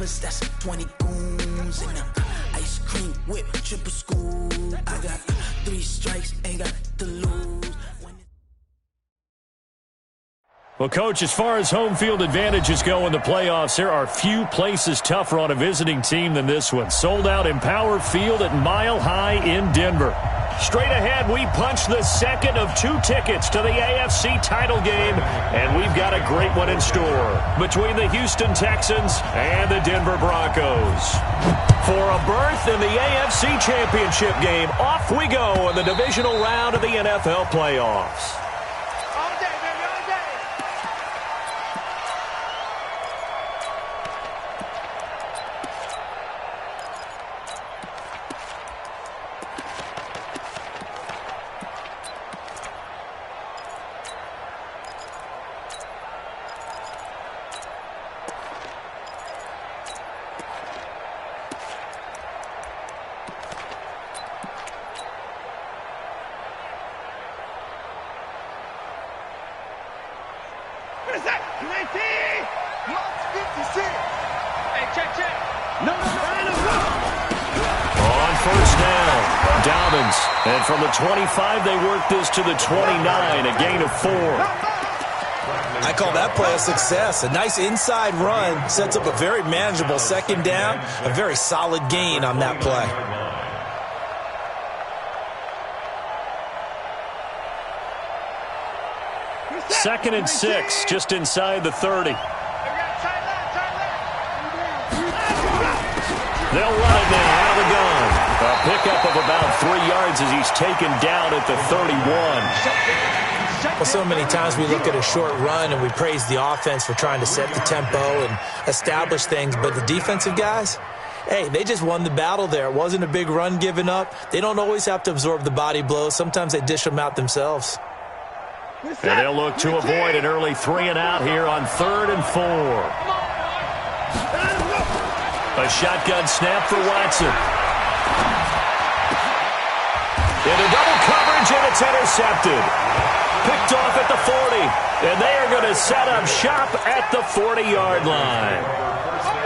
brothers, that's 20 goons. And ice cream whip, triple scoop. I got 3 strikes, ain't got to lose. Well, Coach, as far as home field advantages go in the playoffs, there are few places tougher on a visiting team than this one. Sold out Empower Field at Mile High in Denver. Straight ahead, we punch the second of 2 tickets to the AFC title game, and we've got a great one in store between the Houston Texans and the Denver Broncos. For a berth in the AFC Championship game, off we go in the divisional round of the NFL playoffs. On first down, Dobbins. And from the 25, they work this to the 29, a gain of 4. I call that play a success. A nice inside run sets up a very manageable second down, a very solid gain on that play. Second and 6, just inside the 30. They'll run it now out of the gun. A pickup of about 3 yards as he's taken down at the 31. Well, so many times we look at a short run and we praise the offense for trying to set the tempo and establish things, but the defensive guys, hey, they just won the battle there. It wasn't a big run given up. They don't always have to absorb the body blows. Sometimes they dish them out themselves. And they'll look to avoid an early 3 and out here on 3rd and 4. A shotgun snap for Watson. Into double coverage, and it's intercepted. Picked off at the 40. And they are going to set up shop at the 40-yard line.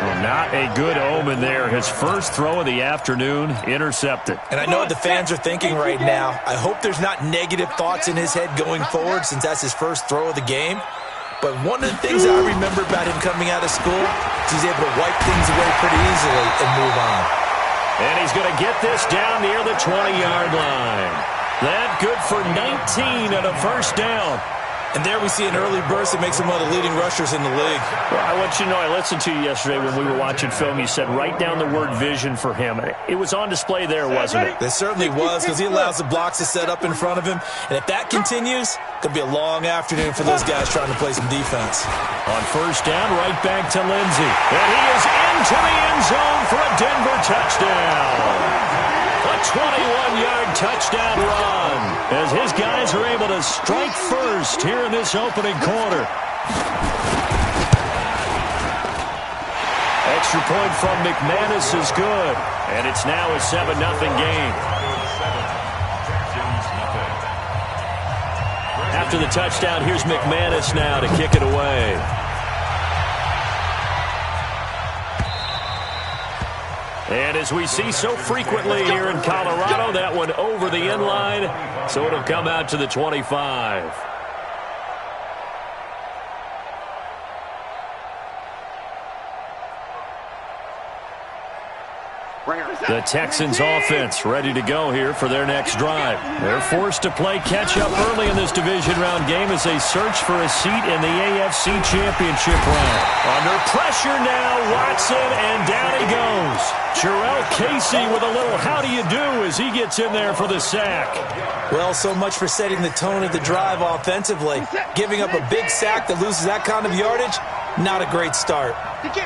Well, not a good omen there. His first throw of the afternoon intercepted. And I know what the fans are thinking right now. I hope there's not negative thoughts in his head going forward since that's his first throw of the game. But one of the things I remember about him coming out of school is he's able to wipe things away pretty easily and move on. And he's going to get this down near the 20-yard line. That good for 19 and a first down. And there we see an early burst that makes him one of the leading rushers in the league. Well, I want you to know, I listened to you yesterday when we were watching film. You said write down the word vision for him. It was on display there, wasn't it? It certainly was, because he allows the blocks to set up in front of him. And if that continues, it could be a long afternoon for those guys trying to play some defense. On first down, right back to Lindsey. And he is into the end zone for a Denver touchdown. A 21-yard touchdown run as his guys are able to strike first here in this opening quarter. Extra point from McManus is good, and it's now a 7-0 game. After the touchdown, here's McManus now to kick it away. And as we see so frequently here in Colorado, that one over the end line, so it'll come out to the 25. The Texans offense ready to go here for their next drive. They're forced to play catch-up early in this division round game as they search for a seat in the AFC Championship round. Under pressure now, Watson, and down he goes. Jarrell Casey with a little how do you do as he gets in there for the sack. Well, so much for setting the tone of the drive offensively. Giving up a big sack that loses that kind of yardage, not a great start.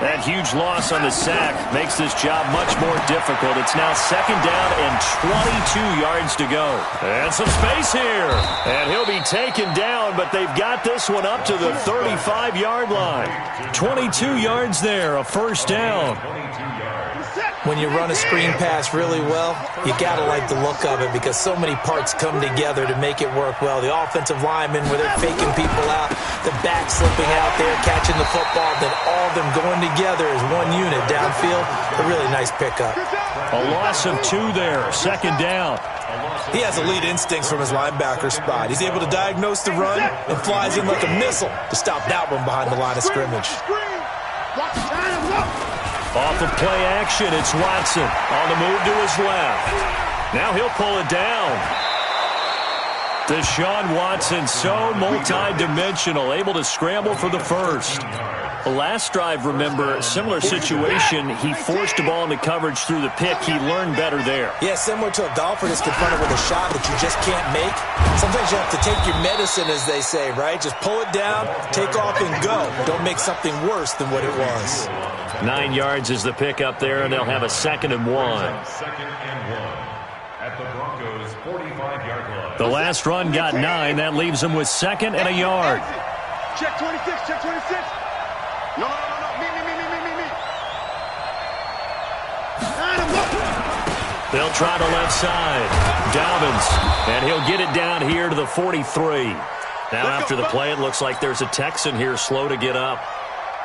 That huge loss on the sack makes this job much more difficult. It's now second down and 22 yards to go. And some space here. And he'll be taken down, but they've got this one up to the 35-yard line. 22 yards there, a first down. When you run a screen pass really well, you got to like the look of it because so many parts come together to make it work well. The offensive linemen, where they're faking people out, the back slipping out there, catching the football, then all of them going together as one unit downfield. A really nice pickup. A loss of 2 there, second down. He has elite instincts from his linebacker spot. He's able to diagnose the run and flies in like a missile to stop that one behind the line of scrimmage. Off of play action, it's Watson on the move to his left. Now he'll pull it down. Deshaun Watson, so multi-dimensional, able to scramble for the first. The last drive, remember, similar situation. He forced the ball into coverage through the pick. He learned better there. Yeah, similar to a golfer that's confronted with a shot that you just can't make. Sometimes you have to take your medicine, as they say, right? Just pull it down, take off, and go. Don't make something worse than what it was. 9 yards is the pick up there, and they'll have a 2nd and 1. At the Broncos' 45-yard line. The last run got 9. That leaves them with 2nd and a yard. Check 26, check 26. No. Me. They'll try the left side. Dobbins, and he'll get it down here to the 43. Now after the play, it looks like there's a Texan here slow to get up.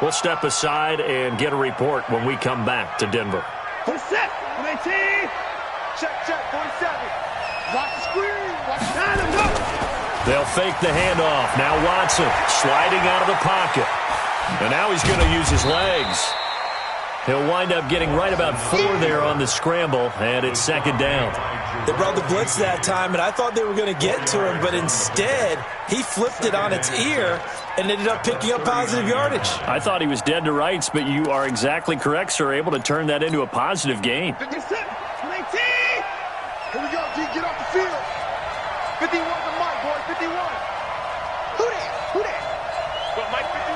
We'll step aside and get a report when we come back to Denver. 47, 19. Check, 47. Watch the screen. Watch the time. They'll fake the handoff. Now Watson sliding out of the pocket. And now he's going to use his legs. He'll wind up getting right about 4 there on the scramble, and it's 2nd down. They brought the blitz that time, and I thought they were going to get to him, but instead he flipped it on its ear and ended up picking up positive yardage. I thought he was dead to rights, but you are exactly correct, sir, able to turn that into a positive gain. 57, 19. Here we go, G. Get off the field. 51 to Mike, boys. 51. Who that? Well, Mike 51.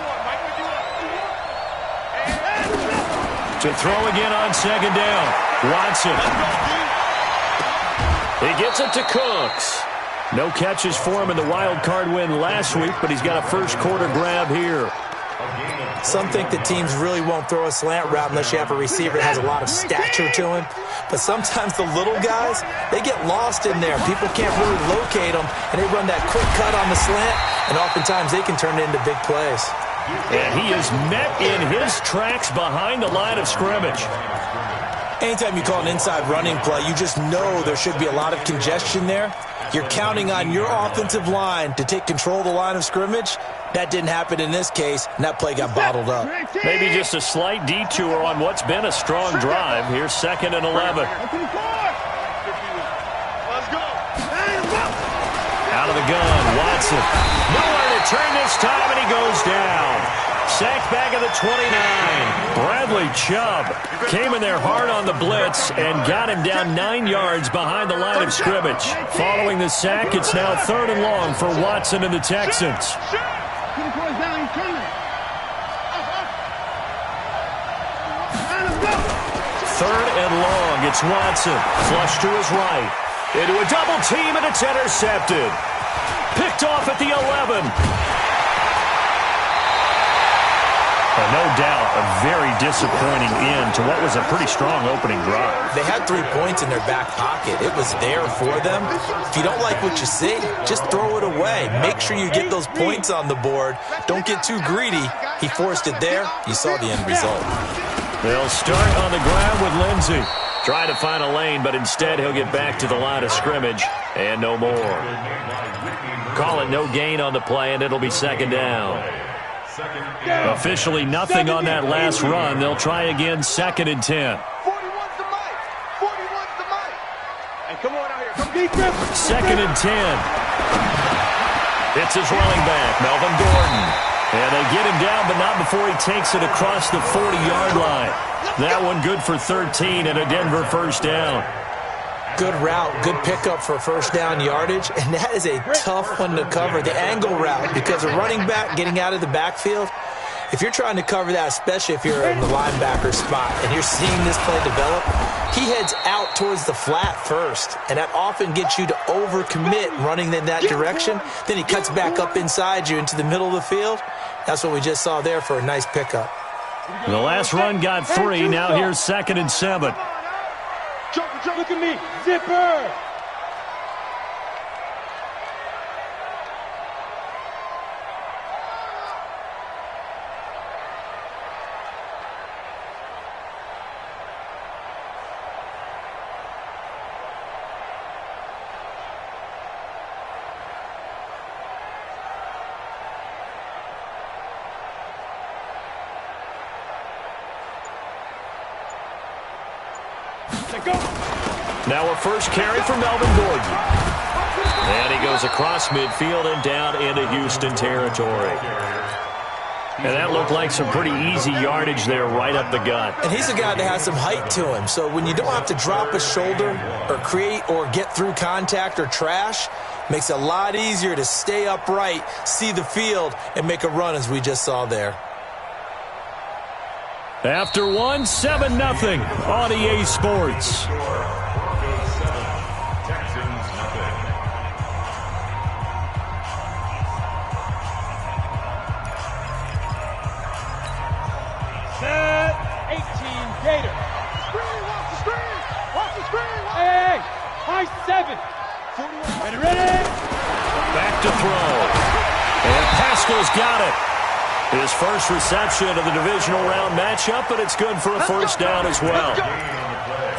To throw again on 2nd down. Watson. He gets it to Cooks. No catches for him in the wild card win last week, but he's got a first quarter grab here. Some think that teams really won't throw a slant route unless you have a receiver that has a lot of stature to him. But sometimes the little guys, they get lost in there. People can't really locate them, and they run that quick cut on the slant, and oftentimes they can turn it into big plays. And he is met in his tracks behind the line of scrimmage. Anytime you call an inside running play, you just know there should be a lot of congestion there. You're counting on your offensive line to take control of the line of scrimmage. That didn't happen in this case, and that play got bottled up. Maybe just a slight detour on what's been a strong drive. Here's 2nd and 11. Out of the gun, Watson. Nowhere to turn this time, and he goes down. Sacked back at the 29. Bradley Chubb came in there hard on the blitz and got him down 9 yards behind the line of scrimmage. Following the sack, it's now 3rd and long for Watson and the Texans. 3rd and long, it's Watson. Flush to his right. Into a double team, and it's intercepted. Picked off at the 11. No doubt, a very disappointing end to what was a pretty strong opening drive. They had 3 points in their back pocket. It was there for them. If you don't like what you see, just throw it away. Make sure you get those points on the board. Don't get too greedy. He forced it there. You saw the end result. They'll start on the ground with Lindsey. Try to find a lane, but instead he'll get back to the line of scrimmage and no more. Call it no gain on the play, and it'll be 2nd down. Officially nothing on that last run. They'll try again, 2nd and 10. 41's the mic. 41's the mic. Hey, come on out here. Come defense. 2nd and 10. It's his running back, Melvin Gordon. And they get him down, but not before he takes it across the 40-yard line. That one good for 13 and a Denver first down. Good route, good pickup for first down yardage, and that is a tough one to cover, the angle route, because a running back getting out of the backfield, if you're trying to cover that, especially if you're in the linebacker spot and you're seeing this play develop, he heads out towards the flat first, and that often gets you to overcommit running in that direction. Then he cuts back up inside you into the middle of the field. That's what we just saw there for a nice pickup. The last run got 3. Now here's 2nd and 7. Jumper, jump. Look at me. Zipper. Now a first carry for Melvin Gordon. And he goes across midfield and down into Houston territory. And that looked like some pretty easy yardage there right up the gut. And he's a guy that has some height to him. So when you don't have to drop a shoulder or create or get through contact or trash, makes it a lot easier to stay upright, see the field, and make a run as we just saw there. After 7-0 on EA Sports. Set 18 Gator. Screen, watch the screen. Watch the screen. Hey, high 7. Ready. Back to throw. And Pascal's got it. His first reception of the divisional round matchup, but it's good for a first down as well.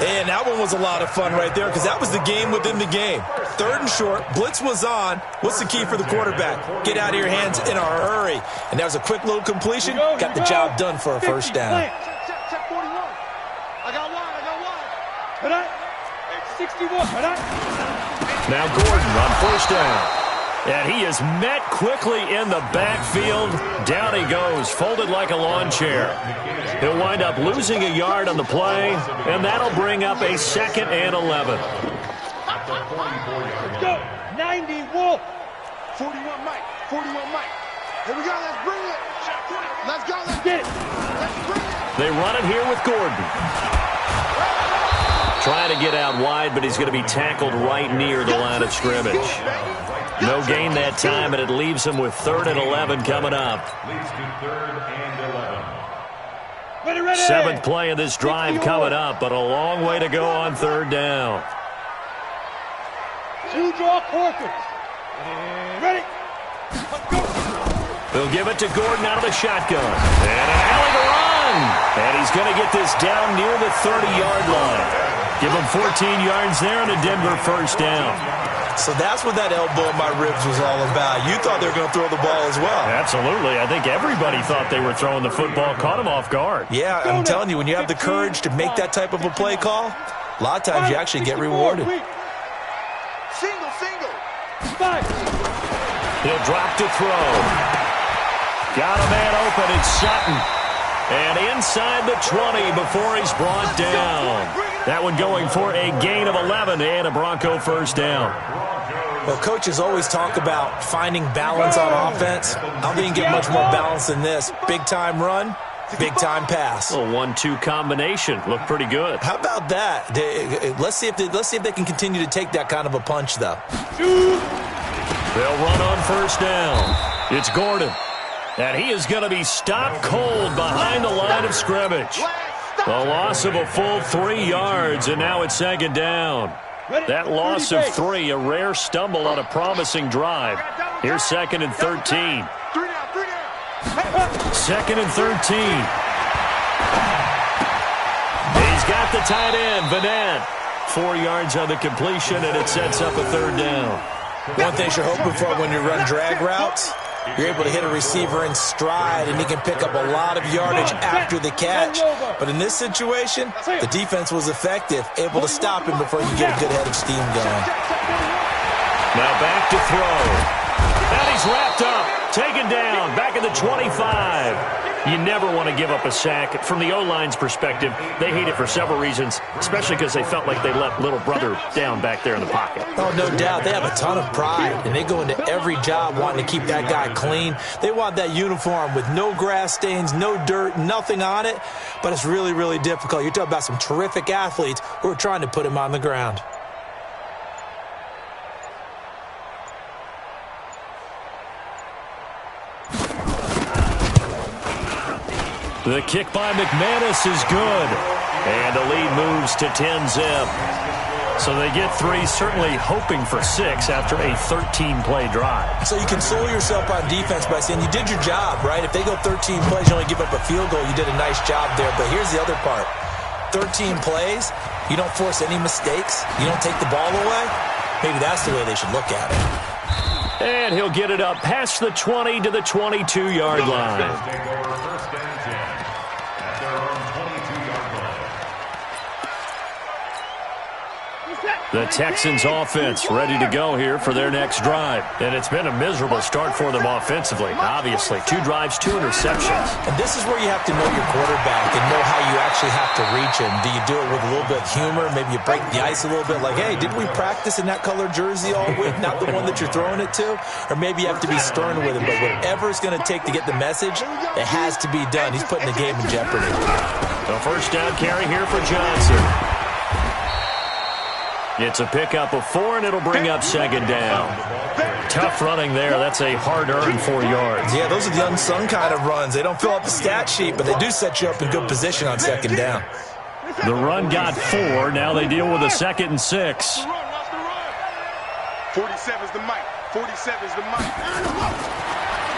And that one was a lot of fun right there because that was the game within the game. 3rd and short, blitz was on. What's the key for the quarterback? Get out of your hands in a hurry. And that was a quick little completion. Got the job done for a first down. Check 41. I got wide. 61. Now Gordon on first down. And he is met quickly in the backfield. Down he goes, folded like a lawn chair. He'll wind up losing a yard on the play, and that'll bring up a 2nd and 11. Let's go. 90 Wolf. 41 Mike. 41 Mike. Here we go. Let's bring it. Let's go. Let's get it. Let's bring it. They run it here with Gordon. Trying to get out wide, but he's going to be tackled right near the line of scrimmage. No gain that time, and it leaves him with 3rd and 11 coming up. Leads to 3rd and 11. Ready. 7th play of this drive coming up, but a long way to go on 3rd down. 2 draw quarters. Ready. Let's go. They'll give it to Gordon out of the shotgun. And an alley to run. And he's going to get this down near the 30-yard line. Give him 14 yards there and a Denver first down. So that's what that elbow in my ribs was all about. You thought they were going to throw the ball as well. Absolutely. I think everybody thought they were throwing the football, caught him off guard. Yeah, I'm telling you, when you have the courage to make that type of a play call, a lot of times you actually get rewarded. Single. 5. He'll drop to throw. Got a man open. It's Sutton. And inside the 20 before he's brought down. That one going for a gain of 11 and a Bronco first down. Well, coaches always talk about finding balance on offense. I don't think you can get much more balance than this. Big-time run, big-time pass. A 1-2 combination. Looked pretty good. How about that? Let's see if they can continue to take that kind of a punch, though. They'll run on first down. It's Gordon. And he is going to be stopped cold behind the line of scrimmage. The loss of a full 3 yards, and now it's 2nd down. That loss of 3, a rare stumble on a promising drive. Here's 2nd and 13. 2nd and 13. He's got the tight end, Vanette. 4 yards on the completion, and it sets up a 3rd down. One thing you're hoping for when you run drag routes, you're able to hit a receiver in stride, and he can pick up a lot of yardage after the catch. But in this situation, the defense was effective, able to stop him before you get a good head of steam going. Now back to throw. And he's wrapped up, taken down, back at the 25. You never want to give up a sack. From the O-line's perspective, they hate it for several reasons, especially because they felt like they let little brother down back there in the pocket. Oh, no doubt. They have a ton of pride, and they go into every job wanting to keep that guy clean. They want that uniform with no grass stains, no dirt, nothing on it, but it's really, really difficult. You're talking about some terrific athletes who are trying to put him on the ground. The kick by McManus is good. And the lead moves to 10-zip. So they get 3, certainly hoping for 6 after a 13-play drive. So you console yourself on defense by saying you did your job, right? If they go 13 plays, you only give up a field goal, you did a nice job there. But here's the other part. 13 plays, you don't force any mistakes, you don't take the ball away. Maybe that's the way they should look at it. And he'll get it up past the 20 to the 22-yard line. The Texans offense ready to go here for their next drive. And it's been a miserable start for them offensively, obviously. 2 drives, 2 interceptions. And this is where you have to know your quarterback and know how you actually have to reach him. Do you do it with a little bit of humor? Maybe you break the ice a little bit like, hey, didn't we practice in that color jersey all week? Not the one that you're throwing it to? Or maybe you have to be stern with him. But whatever it's going to take to get the message, it has to be done. He's putting the game in jeopardy. The first down carry here for Johnson. It's a pickup of 4, and it'll bring up second down. Tough running there. That's a hard-earned 4 yards. Yeah, those are the unsung kind of runs. They don't fill up the stat sheet, but they do set you up in good position on second down. The run got 4. Now they deal with a 2nd and 6. 47 is the mic. 47 is the mic.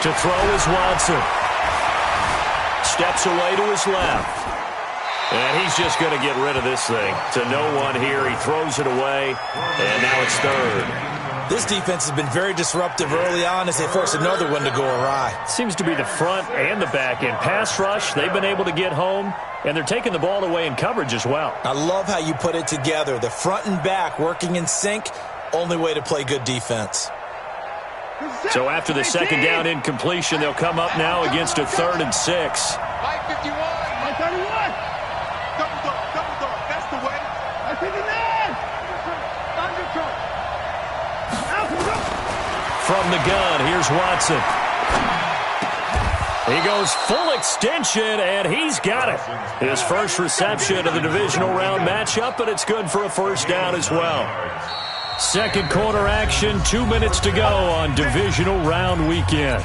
To throw is Watson. Steps away to his left. And he's just going to get rid of this thing. To no one here. He throws it away. And now it's 3rd. This defense has been very disruptive early on as they force another one to go awry. Seems to be the front and the back end. Pass rush, they've been able to get home. And they're taking the ball away in coverage as well. I love how you put it together. The front and back working in sync. Only way to play good defense. So after the second down incompletion, they'll come up now against a 3rd and 6. Mike 51. Mike 31. Double dog, that's the way. I think it is. From the gun, here's Watson. He goes full extension, and he's got it. His first reception of the divisional round matchup, and it's good for a first down as well. Second quarter action, 2 minutes to go on divisional round weekend.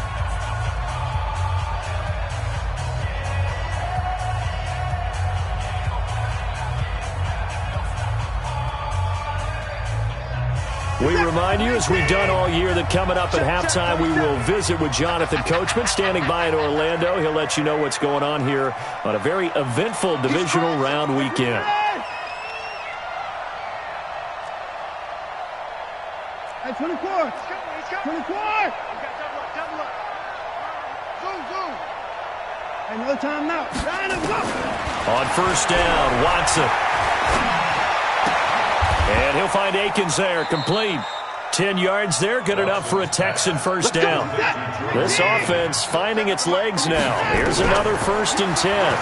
We remind you, as we've done all year, that coming up at halftime, we will visit with Jonathan Coachman, standing by in Orlando. He'll let you know what's going on here on a very eventful divisional round weekend. Hey, 24. 24. Double up. Zoom. Hey, no time now. Line up, go. On first down, Watson. And he'll find Akins there, complete. 10 yards there, good enough for a Texan first down. This offense finding its legs now. Here's another 1st and 10.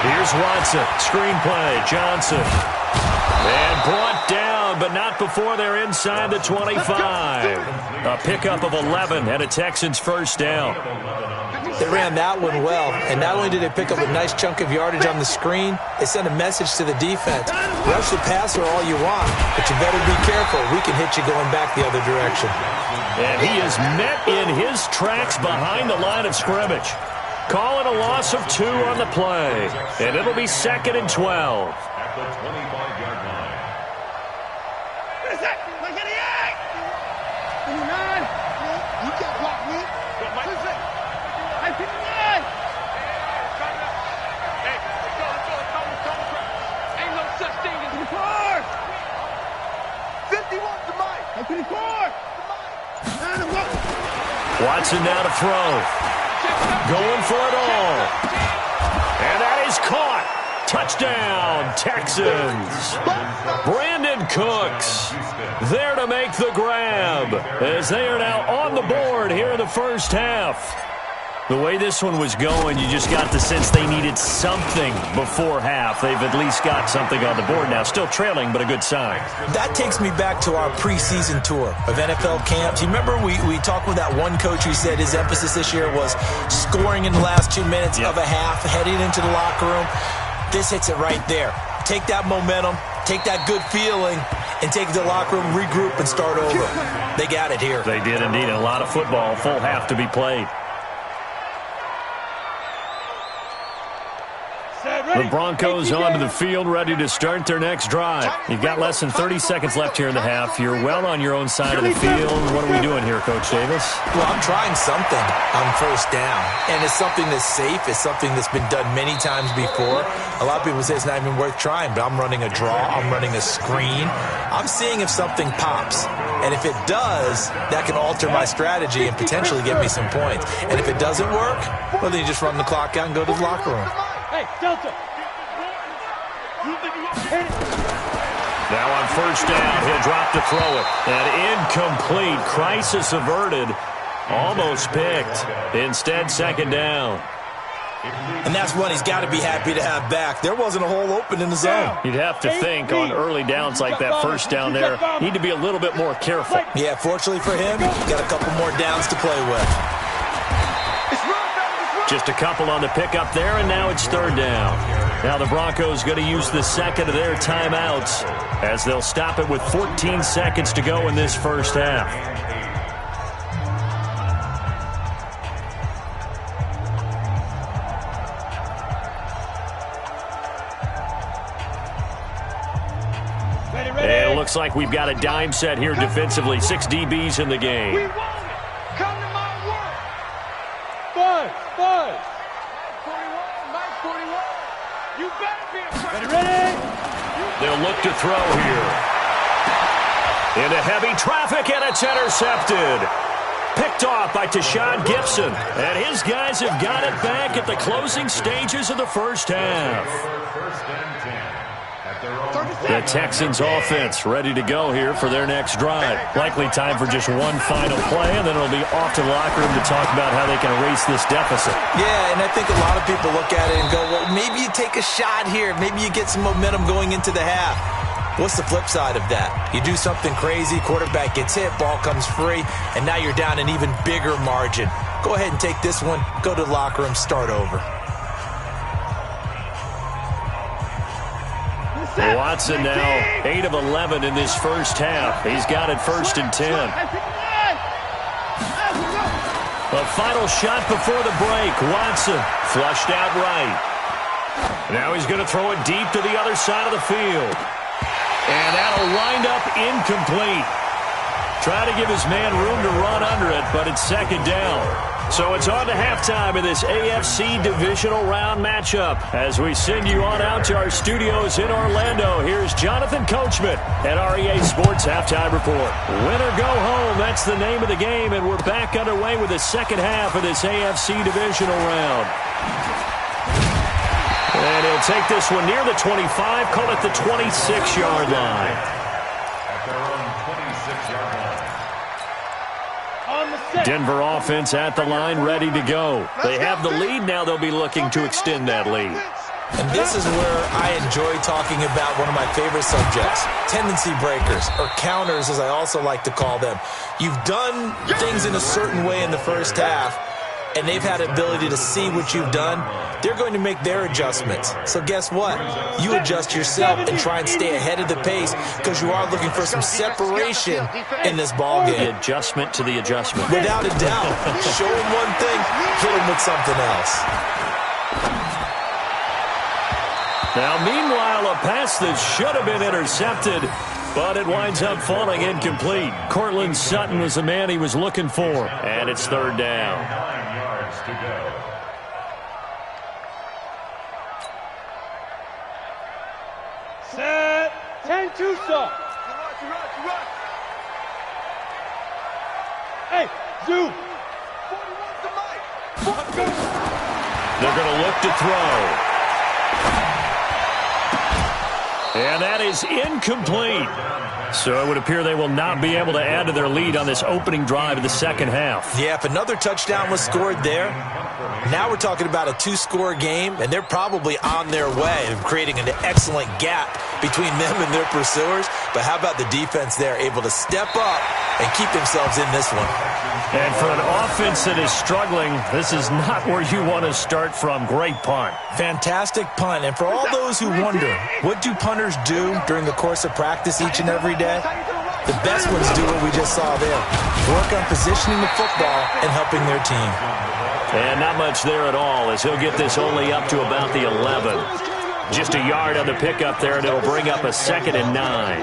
Here's Watson, screenplay, Johnson. And brought down, but not before they're inside the 25. A pickup of 11 and a Texans first down. They ran that one well, and not only did they pick up a nice chunk of yardage on the screen, they sent a message to the defense. Rush the passer all you want, but you better be careful. We can hit you going back the other direction. And he is met in his tracks behind the line of scrimmage. Call it a loss of 2 on the play, and it'll be 2nd and 12. At the 25-yard line. What is that? 58! 59! You can't block me. What is it? Hey, 59! Hey, let's go. Ain't no such thing as 54! 51's the mic. Hey, 54! Watson now to throw. Going for it all. And that is caught. Touchdown, Texans. Brandon Cooks there to make the grab as they are now on the board here in the first half. The way this one was going, you just got the sense they needed something before half. They've at least got something on the board now. Still trailing, but a good sign. That takes me back to our preseason tour of NFL camps. You remember we talked with that one coach who said his emphasis this year was scoring in the last 2 minutes of a half, heading into the locker room. This hits it right there. Take that momentum, take that good feeling, and take it to the locker room, regroup, and start over. They got it here. They did indeed. A lot of football, full half to be played. The Broncos onto the field, ready to start their next drive. You've got less than 30 seconds left here in the half. You're well on your own side of the field. What are we doing here, Coach Davis? Well, I'm trying something on first down, and it's something that's safe. It's something that's been done many times before. A lot of people say it's not even worth trying, but I'm running a draw. I'm running a screen. I'm seeing if something pops, and if it does, that can alter my strategy and potentially get me some points. And if it doesn't work, well, then you just run the clock out and go to the locker room. Hey, Delta. Now on first down, he'll drop to throw it. And incomplete. Crisis averted. Almost picked. Instead, second down. And that's one he's got to be happy to have back. There wasn't a hole open in the zone. You'd have to think on early downs like that first down there, need to be a little bit more careful. Yeah, fortunately for him, got a couple more downs to play with. Just a couple on the pickup there, and now it's third down. Now the Broncos going to use the second of their timeouts as they'll stop it with 14 seconds to go in this first half. And it looks like we've got a dime set here defensively. 6 DBs in the game. We want it. Come to my work. Buzz. 41. You better be afraid. Ready? They'll look to throw here. Into heavy traffic, and it's intercepted. Picked off by Tashawn Gibson. And his guys have got it back at the closing stages of the first half. The Texans offense ready to go here for their next drive. Likely time for just one final play, and then it'll be off to the locker room to talk about how they can erase this deficit. Yeah, and I think a lot of people look at it and go, well, maybe you take a shot here. Maybe you get some momentum going into the half. What's the flip side of that? You do something crazy, quarterback gets hit, ball comes free, and now you're down an even bigger margin. Go ahead and take this one, go to the locker room, start over. Watson now 8 of 11 in this first half. He's got it first and 10. The final shot before the break. Watson flushed out right. Now he's going to throw it deep to the other side of the field. And that'll wind up incomplete. Try to give his man room to run under it, but it's second down. So it's on to halftime in this AFC divisional round matchup. As we send you on out to our studios in Orlando, here's Jonathan Coachman at REA Sports Halftime Report. Win or go home, that's the name of the game, and we're back underway with the second half of this AFC divisional round. And he'll take this one near the 25, call it the 26-yard line. Denver offense at the line, ready to go. They have the lead now. They'll be looking to extend that lead. And this is where I enjoy talking about one of my favorite subjects, tendency breakers, or counters as I also like to call them. You've done things in a certain way in the first half, and they've had the ability to see what you've done. They're going to make their adjustments. So guess what? You adjust yourself and try and stay ahead of the pace because you are looking for some separation in this ballgame. The adjustment to the adjustment. Without a doubt. Show them one thing, hit them with something else. Now, meanwhile, a pass that should have been intercepted, but it winds up falling incomplete. Cortland Sutton was the man he was looking for, and it's third down. 9 yards to go. Set. 10-2 stop. Hey, Zoo. They're going to look to throw. And that is incomplete. So it would appear they will not be able to add to their lead on this opening drive of the second half. Yeah, if another touchdown was scored there, now we're talking about a 2-score game, and they're probably on their way of creating an excellent gap between them and their pursuers. But how about the defense there, able to step up and keep themselves in this one? And for an offense that is struggling, this is not where you want to start from. Great punt. Fantastic punt. And for all those who wonder, what do punters do during the course of practice each and every day? The best ones do what we just saw there. Work on positioning the football and helping their team. And not much there at all, as he'll get this only up to about the 11. Just a yard on the pickup there, and it'll bring up a 2nd and 9.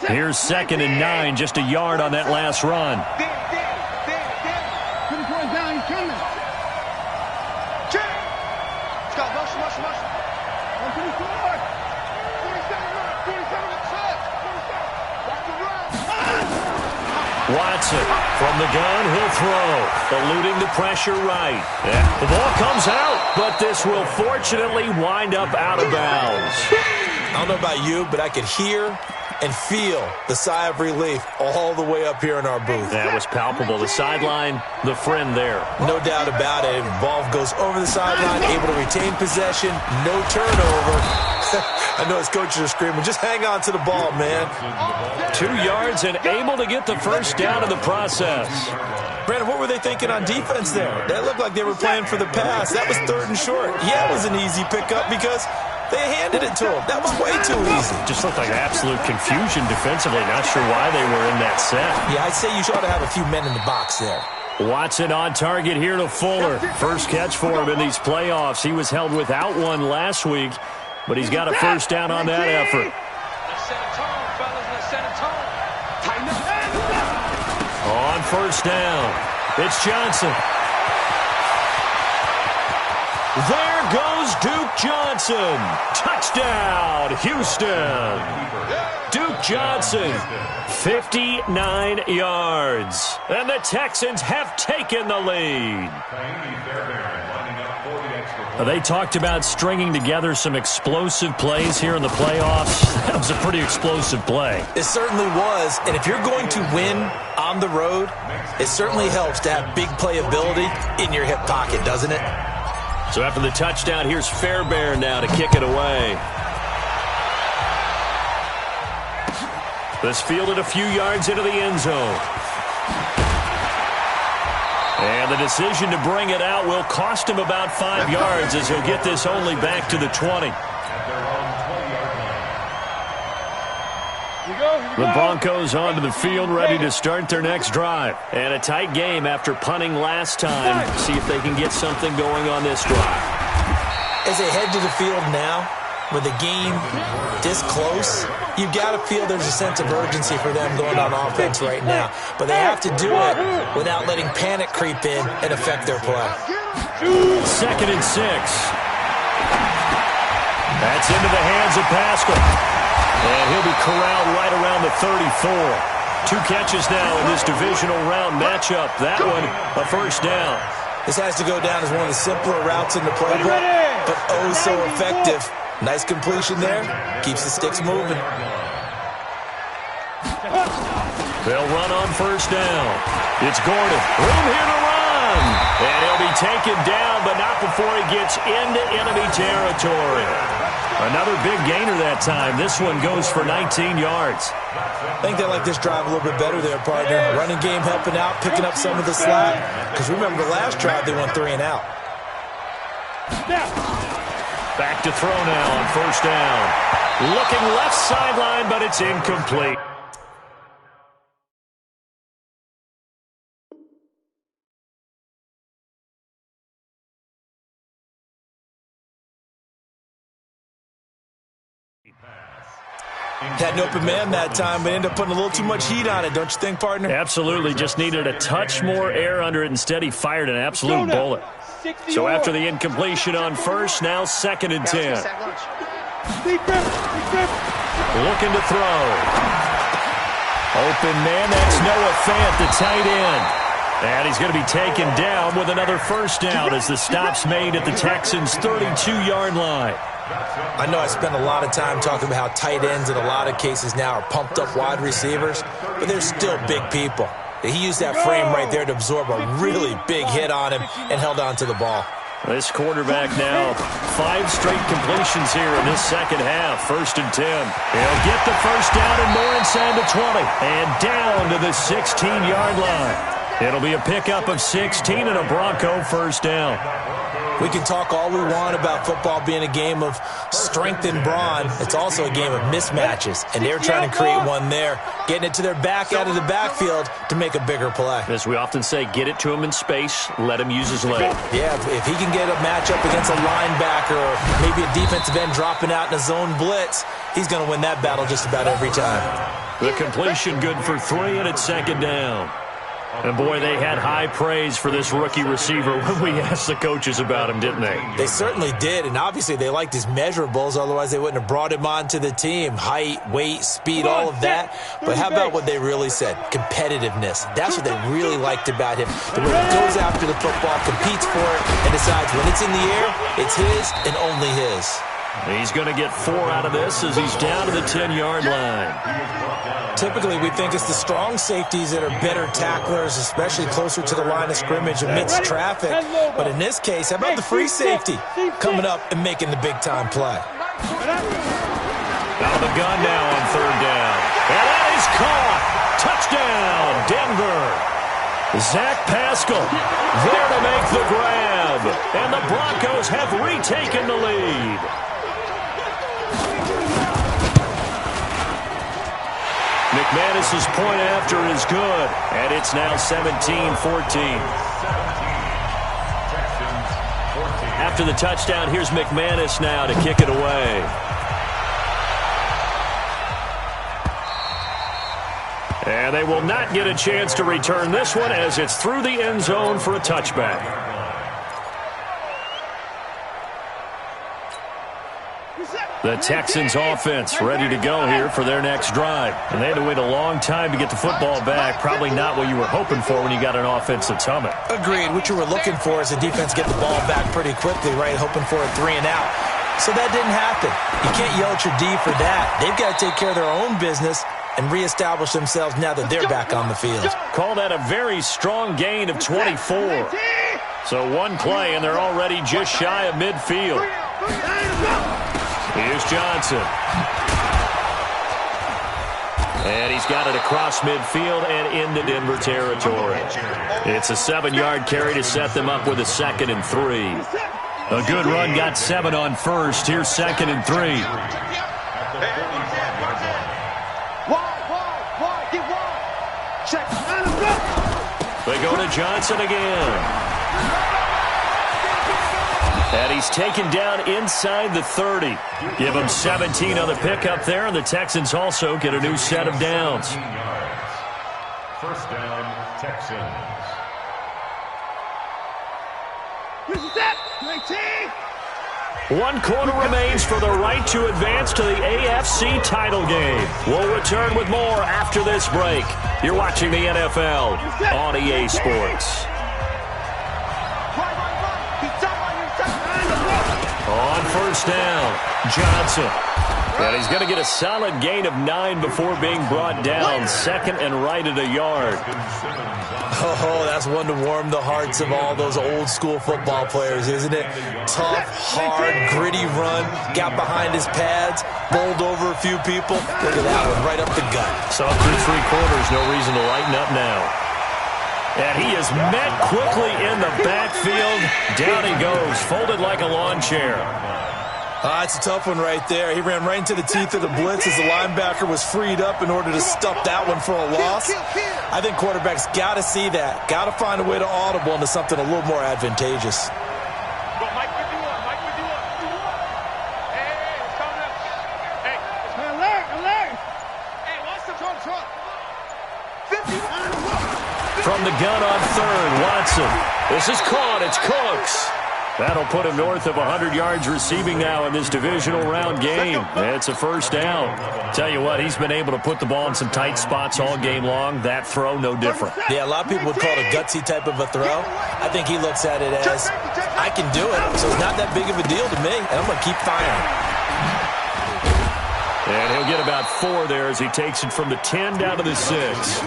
Here's 2nd and 9, just a yard on that last run. Watson from the gun, he'll throw. Eluding the pressure right. The ball comes out, but this will fortunately wind up out of bounds. I don't know about you, but I could hear and feel the sigh of relief all the way up here in our booth. That was palpable. The sideline, the friend there. No doubt about it. Ball goes over the sideline, able to retain possession, no turnover. I know his coaches are screaming, just hang on to the ball, man. 2 yards and able to get the first down in the process. Brandon, what were they thinking on defense there? That looked like they were playing for the pass. That was 3rd and short. Yeah, it was an easy pickup because they handed it to him. That was way too easy. Just looked like absolute confusion defensively. Not sure why they were in that set. Yeah, I'd say you ought to have a few men in the box there. Watson on target here to Fuller. First catch for him in these playoffs. He was held without one last week, but he's got a first down on that effort. On first down, it's Johnson. There goes Duke Johnson. Touchdown, Houston. Duke Johnson, 59 yards. And the Texans have taken the lead. They talked about stringing together some explosive plays here in the playoffs. That was a pretty explosive play. It certainly was. And if you're going to win on the road, it certainly helps to have big playability in your hip pocket, doesn't it? So after the touchdown, here's Fairbairn now to kick it away. This fielded a few yards into the end zone. And the decision to bring it out will cost him about 5 yards as he'll get this only back to the 20. The Broncos onto the field, ready to start their next drive. And a tight game after punting last time. See if they can get something going on this drive. As they head to the field now, with the game this close, you've got to feel there's a sense of urgency for them going on offense right now. But they have to do it without letting panic creep in and affect their play. 2nd and 6. That's into the hands of Pascal. And he'll be corralled right around the 34. 2 catches now in this divisional round matchup. That one, a first down. This has to go down as one of the simpler routes in the playbook, but oh so effective. Nice completion there. Keeps the sticks moving. They'll run on first down. It's Gordon. Room here to run. And he'll be taken down, but not before he gets into enemy territory. Another big gainer that time. This one goes for 19 yards. I think they like this drive a little bit better there, partner. Running game helping out, picking up some of the slack. Because remember the last drive, they went 3 and out. Back to throw now on first down. Looking left sideline, but it's incomplete. Had an open man that time, but ended up putting a little too much heat on it, don't you think, partner? Absolutely. Just needed a touch more air under it. Instead, he fired an absolute bullet. So after the incompletion on first, now 2nd and 10. Looking to throw. Open man, that's Noah Fant, the tight end. And he's going to be taken down with another first down as the stop's made at the Texans' 32-yard line. I know I spend a lot of time talking about how tight ends in a lot of cases now are pumped up wide receivers, but they're still big people. He used that frame right there to absorb a really big hit on him and held on to the ball. This quarterback now, 5 straight completions here in this second half. 1st and 10. He'll get the first down and more inside the 20. And down to the 16-yard line. It'll be a pickup of 16 and a Bronco first down. We can talk all we want about football being a game of strength and brawn. It's also a game of mismatches, and they're trying to create one there, getting it to their back out of the backfield to make a bigger play. As we often say, get it to him in space, let him use his leg. Yeah, if he can get a matchup against a linebacker or maybe a defensive end dropping out in a zone blitz, he's going to win that battle just about every time. The completion good for 3, and it's second down. And, boy, they had high praise for this rookie receiver when we asked the coaches about him, didn't they? They certainly did, and obviously they liked his measurables. Otherwise, they wouldn't have brought him onto the team. Height, weight, speed, all of that. But how about what they really said? Competitiveness. That's what they really liked about him. The way he goes after the football, competes for it, and decides when it's in the air, it's his and only his. He's going to get 4 out of this as he's down to the 10-yard line. Typically, we think it's the strong safeties that are better tacklers, especially closer to the line of scrimmage amidst traffic. But in this case, how about the free safety coming up and making the big-time play? Out of the gun now on 3rd down. And that is caught. Touchdown, Denver. Zach Pascal there to make the grab. And the Broncos have retaken the lead. McManus's point after is good, and it's now 17-14. After the touchdown, here's McManus now to kick it away. And they will not get a chance to return this one as it's through the end zone for a touchback. The Texans offense ready to go here for their next drive. And they had to wait a long time to get the football back. Probably not what you were hoping for when you got an offense that's humming. Agreed. What you were looking for is the defense get the ball back pretty quickly, right? Hoping for a 3 and out. So that didn't happen. You can't yell at your D for that. They've got to take care of their own business and reestablish themselves now that they're back on the field. Call that a very strong gain of 24. So one play, and they're already just shy of midfield. Here's Johnson. And he's got it across midfield and into Denver territory. It's a 7-yard carry to set them up with a 2nd and 3. A good run got 7 on first. Here's 2nd and 3. They go to Johnson again. And he's taken down inside the 30. Give him 17 on the pickup there, and the Texans also get a new set of downs. 1st down, Texans. 1 quarter remains for the right to advance to the AFC title game. We'll return with more after this break. You're watching the NFL on EA Sports. On 1st down, Johnson. And he's going to get a solid gain of 9 before being brought down. 2nd and right at a yard. Oh, that's one to warm the hearts of all those old-school football players, isn't it? Tough, hard, gritty run. Got behind his pads, bowled over a few people. Look at that one, right up the gut. So through 3 quarters, no reason to lighten up now. And he is met quickly in the backfield. Down he goes, folded like a lawn chair. It's a tough one right there. He ran right into the teeth of the blitz as the linebacker was freed up in order to stuff that one for a loss. I think quarterbacks got to see that. Got to find a way to audible into something a little more advantageous. From the gun on 3rd, Watson. This is caught. It's Cooks. That'll put him north of 100 yards receiving now in this divisional round game. It's a 1st down. Tell you what, he's been able to put the ball in some tight spots all game long. That throw, no different. Yeah, a lot of people would call it a gutsy type of a throw. I think he looks at it as, I can do it, so it's not that big of a deal to me, and I'm going to keep firing. And he'll get about 4 there as he takes it from the 10 down to the 6.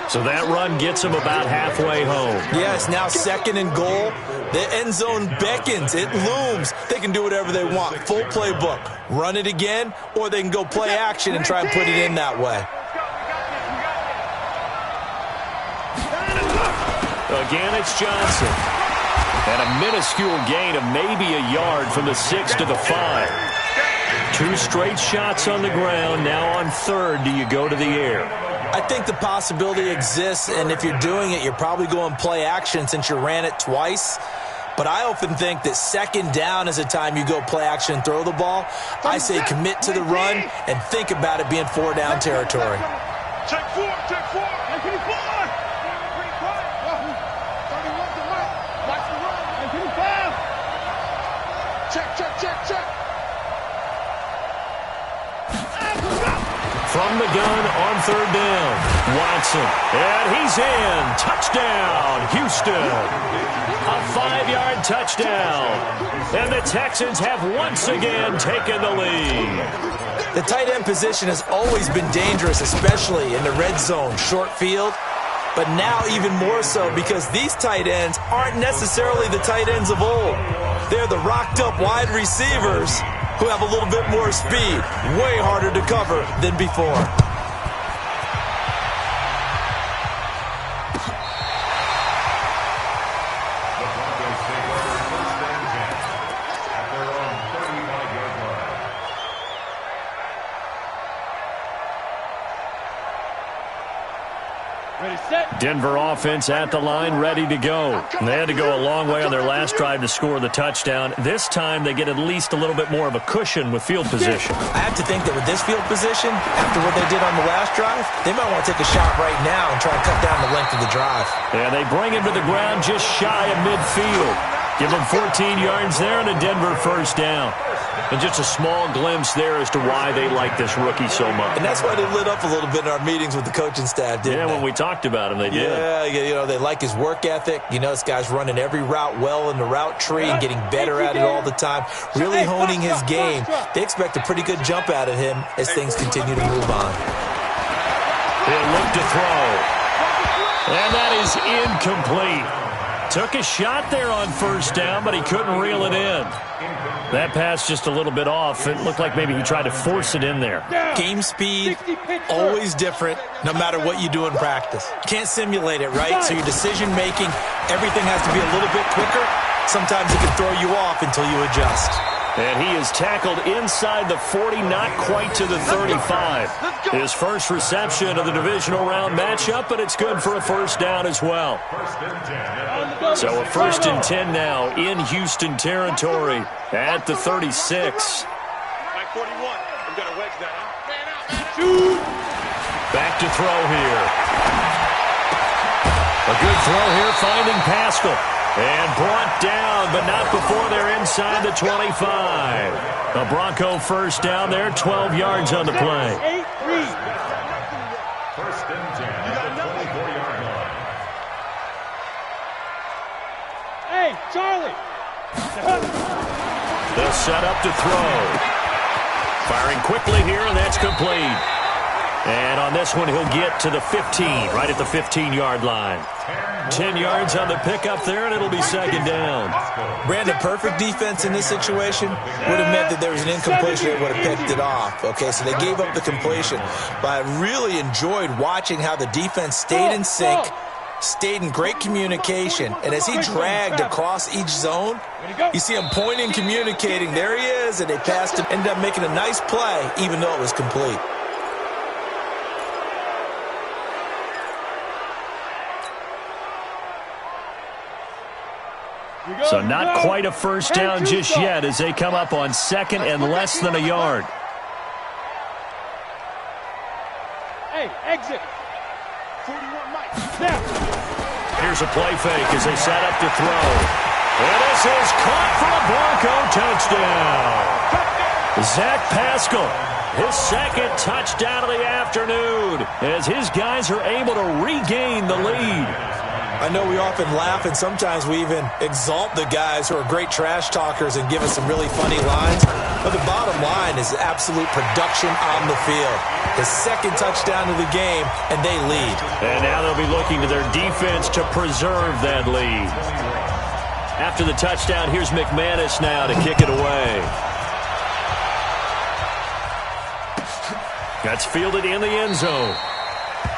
So that run gets him about halfway home. Yeah, it's now 2nd and goal. The end zone beckons. It looms. They can do whatever they want. Full playbook. Run it again, or they can go play action and try and put it in that way. Again, it's Johnson. And a minuscule gain of maybe a yard from the 6 to the 5. 2 straight shots on the ground. Now on third, do you go to the air? I think the possibility exists, and if you're doing it, you're probably going play action since you ran it twice. But I often think that second down is a time you go play action and throw the ball. I say commit to the run and think about it being 4-down territory. Check 4, check 4. Check. From the gun on third down, Watson. And he's in. Touchdown, Houston. A 5-yard touchdown. And the Texans have once again taken the lead. The tight end position has always been dangerous, especially in the red zone, short field. But now even more so because these tight ends aren't necessarily the tight ends of old. They're the rocked-up wide receivers who have a little bit more speed, way harder to cover than before. Denver offense at the line, ready to go. And they had to go a long way on their last drive to score the touchdown. This time they get at least a little bit more of a cushion with field position. I have to think that with this field position, after what they did on the last drive, they might want to take a shot right now and try and cut down the length of the drive. And they bring him to the ground just shy of midfield. Give him 14 yards there and a Denver first down. And just a small glimpse there as to why they like this rookie so much. And that's why they lit up a little bit in our meetings with the coaching staff, didn't they? Yeah, when we talked about him, they did. Yeah, you know, they like his work ethic. You know, this guy's running every route well in the route tree and getting better at it all the time, really honing his game. They expect a pretty good jump out of him as things continue to move on. He'll look to throw. And that is incomplete. Took a shot there on first down, but he couldn't reel it in. That pass just a little bit off. It looked like maybe he tried to force it in there. Game speed, always different, no matter what you do in practice. Can't simulate it, right? So your decision-making, everything has to be a little bit quicker. Sometimes it can throw you off until you adjust. And he is tackled inside the 40, not quite to the 35. His first reception of the divisional round matchup, but it's good for a first down as well. So a 1st and 10 now in Houston territory at the 36. Back to throw here. A good throw here, finding Pascal. And brought down, but not before they're inside the 25. A Bronco first down there, 12 yards on the play. First and 10 at the 24-yard line. Hey, Charlie! They'll set up to throw. Firing quickly here, and that's complete. And on this one, he'll get to the 15, right at the 15-yard line. 10 yards on the pickup there, and it'll be second down. Brandon, perfect defense in this situation would have meant that there was an incompletion that would have picked it off. Okay, so they gave up the completion. But I really enjoyed watching how the defense stayed in sync, stayed in great communication, and as he dragged across each zone, you see him pointing, communicating. There he is, and they passed him, ended up making a nice play, even though it was complete. So not quite a first down just yet as they come up on second and less than a yard. Hey, exit. 41 Mike. Now. Here's a play fake as they set up to throw. And this is caught for a Bronco touchdown. Zach Pascal, his second touchdown of the afternoon as his guys are able to regain the lead. I know we often laugh, and sometimes we even exalt the guys who are great trash talkers and give us some really funny lines. But the bottom line is absolute production on the field. His second touchdown of the game, and they lead. And now they'll be looking to their defense to preserve that lead. After the touchdown, here's McManus now to kick it away. That's fielded in the end zone.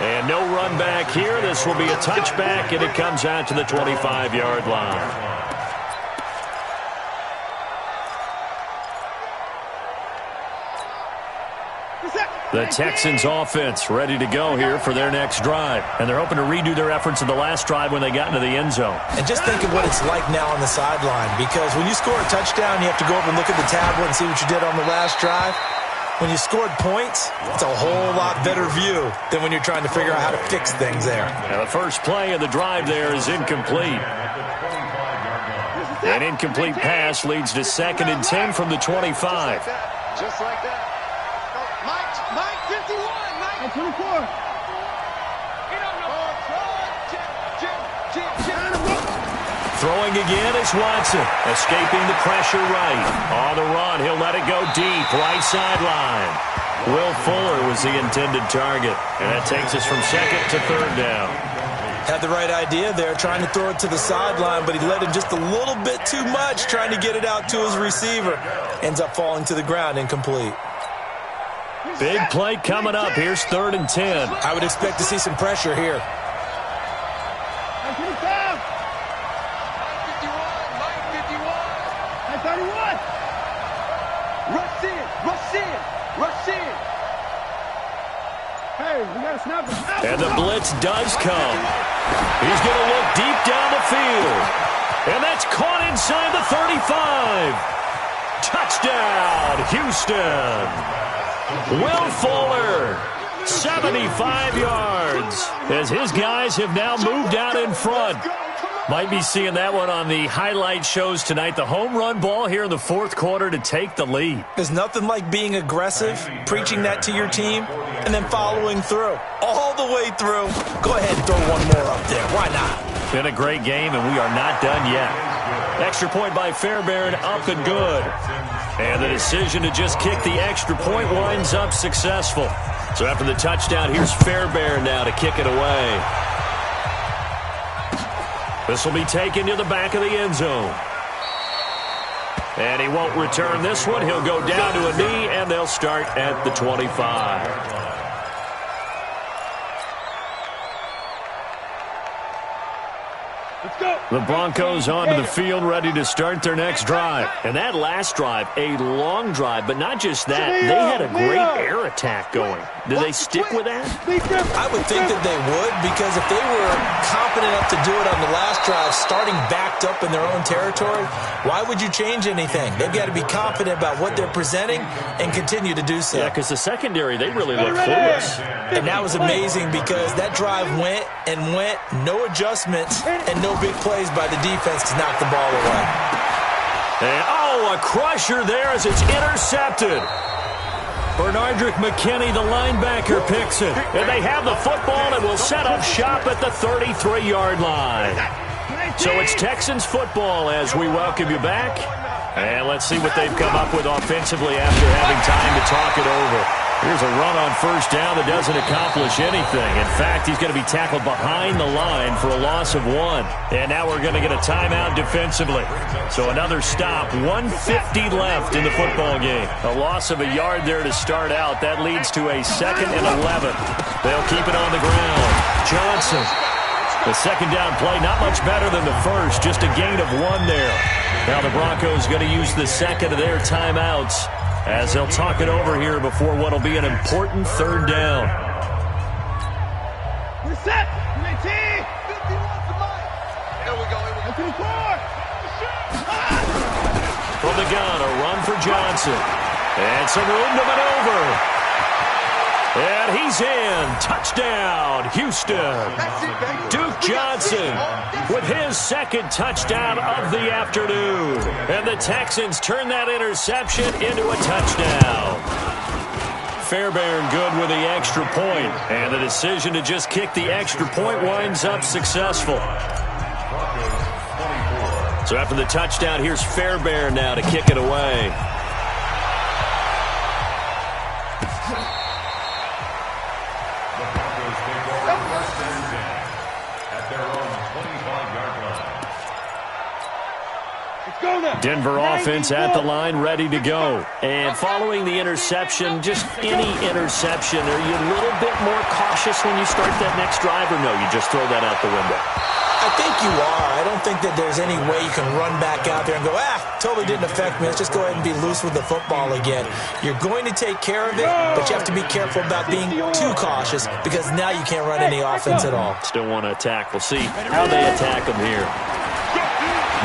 And no run back here. This will be a touchback, and it comes out to the 25-yard line. The Texans offense ready to go here for their next drive. And they're hoping to redo their efforts in the last drive when they got into the end zone. And just think of what it's like now on the sideline, because when you score a touchdown, you have to go over and look at the tablet and see what you did on the last drive. When you scored points, it's a whole lot better view than when you're trying to figure out how to fix things there. Now the first play of the drive there is incomplete. An incomplete pass leads to 2nd and 10 from the 25. Just like that. Mike, 51, Mike. 24. Throwing again is Watson, escaping the pressure right. On the run, he'll let it go deep, right sideline. Will Fuller was the intended target, and that takes us from 2nd to 3rd down. Had the right idea there, trying to throw it to the sideline, but he let him just a little bit too much, trying to get it out to his receiver. Ends up falling to the ground, incomplete. Big play coming up. Here's 3rd and 10. I would expect to see some pressure here. And the blitz does come. He's going to look deep down the field. And that's caught inside the 35. Touchdown, Houston. Will Fuller, 75 yards, as his guys have now moved out in front. Might be seeing that one on the highlight shows tonight. The home run ball here in the 4th quarter to take the lead. There's nothing like being aggressive, preaching that to your team, and then following through. All the way through. Go ahead and throw one more up there. Why not? Been a great game, and we are not done yet. Extra point by Fairbairn, up and good. And the decision to just kick the extra point winds up successful. So after the touchdown, here's Fairbairn now to kick it away. This will be taken to the back of the end zone. And he won't return this one. He'll go down to a knee, and they'll start at the 25. The Broncos onto the field, ready to start their next drive. And that last drive, a long drive, but not just that. They had a great air attack going. Did they stick with that? I would think that they would, because if they were confident enough to do it on the last drive, starting backed up in their own territory, why would you change anything? They've got to be confident about what they're presenting and continue to do so. Yeah, because the secondary, they really look clueless. And that was amazing, because that drive went and went, no adjustments, and no big plays by the defense to knock the ball away. And, a crusher there as it's intercepted. Bernardrick McKinney, the linebacker, picks it. And they have the football and will set up shop at the 33-yard line. So it's Texans football as we welcome you back. And let's see what they've come up with offensively after having time to talk it over. Here's a run on first down that doesn't accomplish anything. In fact, he's going to be tackled behind the line for a loss of 1. And now we're going to get a timeout defensively. So another stop, 1:50 left in the football game. A loss of a yard there to start out. That leads to a 2nd and 11. They'll keep it on the ground. Johnson. The second down play, not much better than the first. Just a gain of 1 there. Now the Broncos going to use the second of their timeouts as they'll talk it over here before what will be an important 3rd down. We're set. 19. 51 to Mike. Here we go. 24. From the gun, a run for Johnson. And some room to maneuver. And he's in. Touchdown, Houston. Duke Johnson with his 2nd touchdown of the afternoon. And the Texans turn that interception into a touchdown. Fairbairn good with the extra point. And the decision to just kick the extra point winds up successful. So after the touchdown, here's Fairbairn now to kick it away. Denver offense at the line, ready to go. And following the interception, just any interception, are you a little bit more cautious when you start that next drive, or no, you just throw that out the window? I think you are. I don't think that there's any way you can run back out there and go, totally didn't affect me. Let's just go ahead and be loose with the football again. You're going to take care of it, but you have to be careful about being too cautious because now you can't run any offense at all. Still want to attack. We'll see how they attack him here.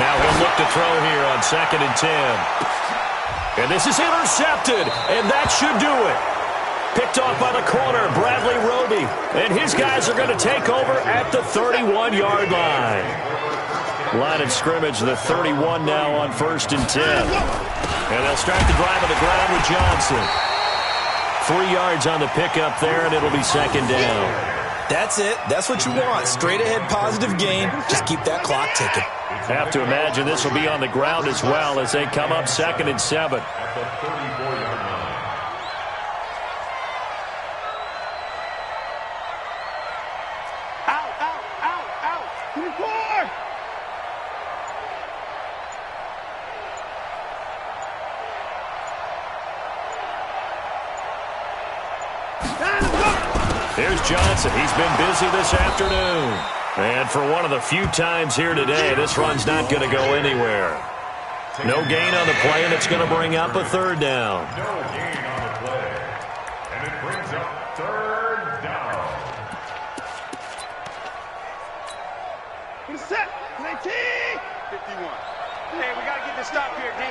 Now he'll look to throw here on 2nd and 10. And this is intercepted, and that should do it. Picked off by the corner, Bradley Roby. And his guys are going to take over at the 31-yard line. Line of scrimmage, the 31 now on 1st and 10. And they'll start the drive on the ground with Johnson. 3 yards on the pickup there, and it'll be 2nd down. That's it. That's what you want. Straight ahead positive gain. Just keep that clock ticking. Have to imagine this will be on the ground as well as they come up 2nd and 7. Here's Johnson. He's been busy this afternoon. And for one of the few times here today, this run's not going to go anywhere. No gain on the play, and it's going to bring up a 3rd down. No gain on the play. And it brings up 3rd down. Set. 19. 51. Hey, we got to get this stop here, D.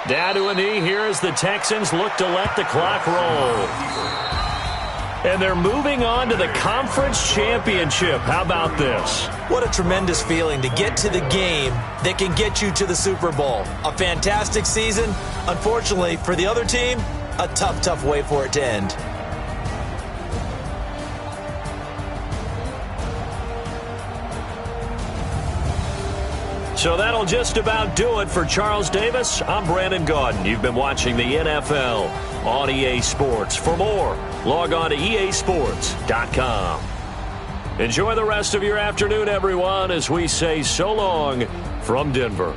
Down to a knee here as the Texans look to let the clock roll. And they're moving on to the conference championship. How about this? What a tremendous feeling to get to the game that can get you to the Super Bowl. A fantastic season. Unfortunately, for the other team, a tough way for it to end. So that'll just about do it for Charles Davis. I'm Brandon Gaudin. You've been watching the NFL on EA Sports. For more, log on to easports.com. Enjoy the rest of your afternoon, everyone, as we say so long from Denver.